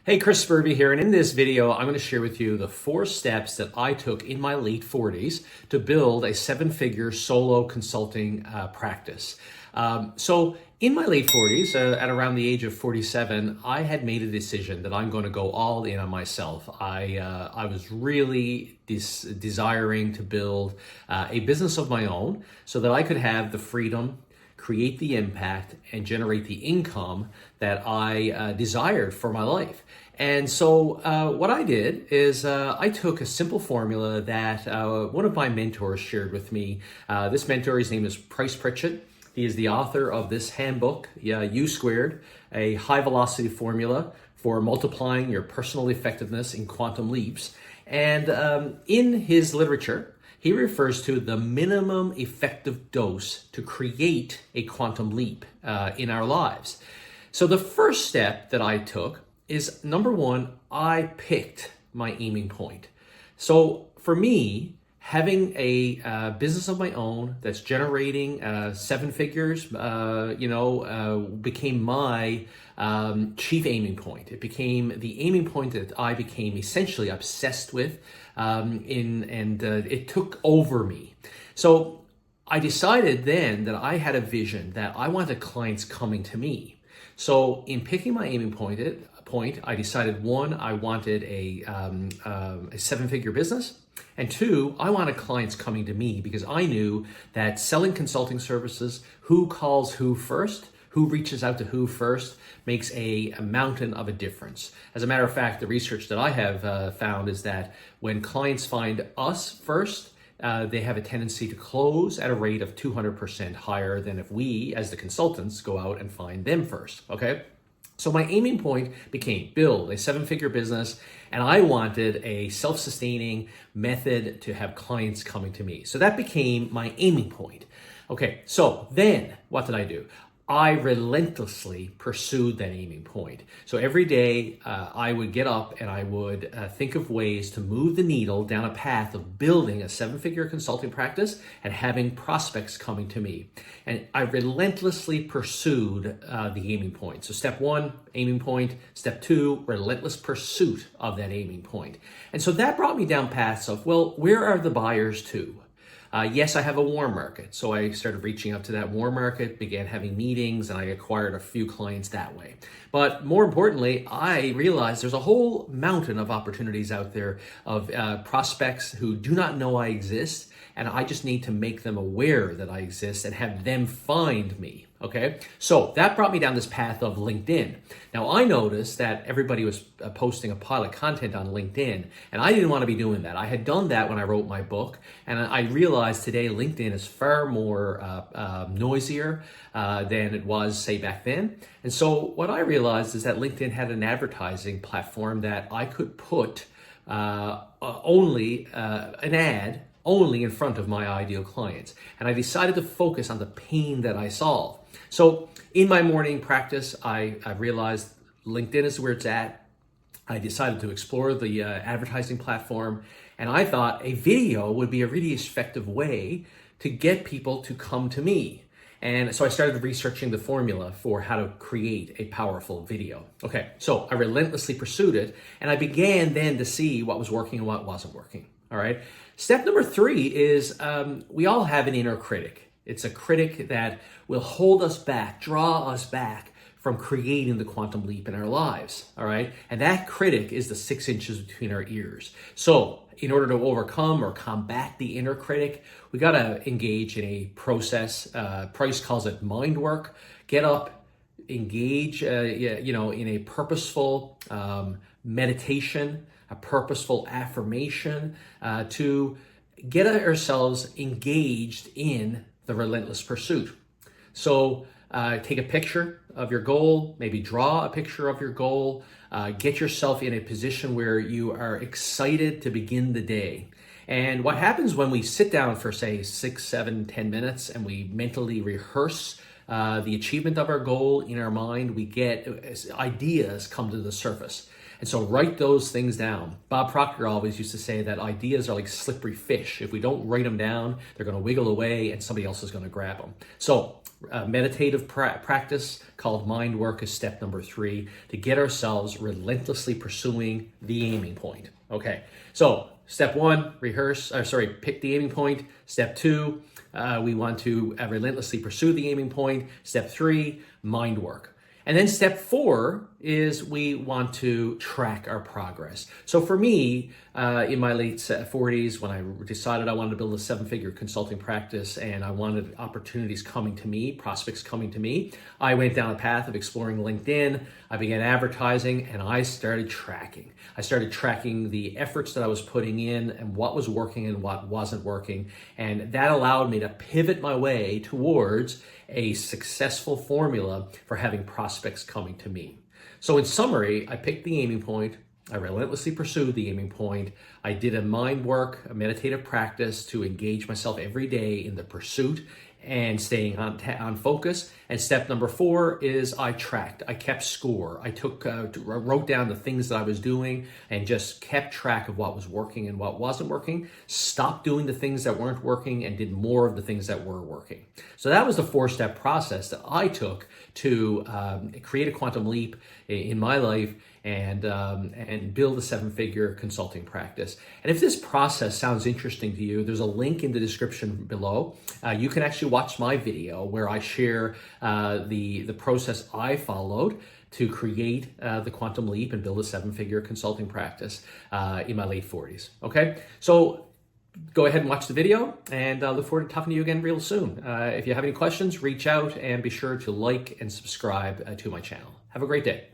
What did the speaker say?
Hey, Chris Spurby here, and in this video, I'm going to share with you the 4 steps that I took in my late 40s to build a 7-figure solo consulting practice. So in my late 40s, at around the age of 47, I had made a decision that I'm going to go all in on myself. I was really desiring to build a business of my own so that I could have the freedom, create the impact, and generate the income that I desired for my life. And so what I did is I took a simple formula that one of my mentors shared with me. This mentor, his name is Price Pritchett. He is the author of this handbook, U Squared, a high velocity formula for multiplying your personal effectiveness in quantum leaps. And in his literature, he refers to the minimum effective dose to create a quantum leap in our lives. So the first step that I took is, number one, I picked my aiming point. So for me, having a business of my own that's generating 7 figures, became my chief aiming point. It became the aiming point that I became essentially obsessed with, it took over me. So I decided then that I had a vision that I wanted clients coming to me. So in picking my aiming point, I decided, one, I wanted a 7-figure business, and 2, I wanted clients coming to me because I knew that selling consulting services, who calls who first, who reaches out to who first, makes a mountain of a difference. As a matter of fact, the research that I have found is that when clients find us first, they have a tendency to close at a rate of 200% higher than if we, as the consultants, go out and find them first, okay? So my aiming point became build a 7-figure business, and I wanted a self-sustaining method to have clients coming to me. So that became my aiming point. Okay, so then what did I do? I relentlessly pursued that aiming point. So every day I would get up and I would think of ways to move the needle down a path of building a 7-figure consulting practice and having prospects coming to me. And I relentlessly pursued the aiming point. So step 1, aiming point. Step 2, relentless pursuit of that aiming point. And so that brought me down paths of, well, where are the buyers to? Yes, I have a warm market. So I started reaching out to that warm market, began having meetings, and I acquired a few clients that way. But more importantly, I realized there's a whole mountain of opportunities out there of prospects who do not know I exist, and I just need to make them aware that I exist and have them find me. Okay, so that brought me down this path of LinkedIn. Now I noticed that everybody was posting a pile of content on LinkedIn, and I didn't want to be doing that. I had done that when I wrote my book, and I realized today LinkedIn is far more noisier than it was, say, back then. And so what I realized is that LinkedIn had an advertising platform that I could put only an ad only in front of my ideal clients. And I decided to focus on the pain that I solve. So in my morning practice, I realized LinkedIn is where it's at. I decided to explore the advertising platform, and I thought a video would be a really effective way to get people to come to me. And so I started researching the formula for how to create a powerful video. Okay, so I relentlessly pursued it, and I began then to see what was working and what wasn't working. All right. Step number 3 is we all have an inner critic. It's a critic that will hold us back, draw us back from creating the quantum leap in our lives. All right. And that critic is the 6 inches between our ears. So in order to overcome or combat the inner critic, we got to engage in a process. Price calls it mind work. Get up, engage, in a purposeful meditation, a purposeful affirmation to get ourselves engaged in the relentless pursuit. So take a picture of your goal, maybe draw a picture of your goal, get yourself in a position where you are excited to begin the day. And what happens when we sit down for, say, 6, 7, 10 minutes and we mentally rehearse the achievement of our goal in our mind, we get ideas come to the surface. And so write those things down. Bob Proctor always used to say that ideas are like slippery fish. If we don't write them down, they're going to wiggle away and somebody else is going to grab them. So meditative practice called mind work is step number 3 to get ourselves relentlessly pursuing the aiming point. Okay, so step 1, pick the aiming point. Step 2, we want to relentlessly pursue the aiming point. Step 3, mind work. And then step 4 is we want to track our progress. So for me, in my late 40s, when I decided I wanted to build a 7-figure consulting practice and I wanted opportunities coming to me, prospects coming to me, I went down a path of exploring LinkedIn. I began advertising and I started tracking. I started tracking the efforts that I was putting in and what was working and what wasn't working. And that allowed me to pivot my way towards a successful formula for having prospects coming to me. So in summary, I picked the aiming point. I relentlessly pursued the aiming point. I did a mind work, a meditative practice to engage myself every day in the pursuit and staying on focus. And step number 4 is I tracked. I kept score. I wrote down the things that I was doing and just kept track of what was working and what wasn't working. Stopped doing the things that weren't working and did more of the things that were working. So that was the 4-step process that I took to create a quantum leap in my life and build a 7-figure consulting practice. And if this process sounds interesting to you, there's a link in the description below. You can actually watch my video where I share the process I followed to create the quantum leap and build a 7-figure consulting practice in my late 40s. Okay, so go ahead and watch the video, and I look forward to talking to you again real soon. If you have any questions, reach out and be sure to like and subscribe to my channel. Have a great day.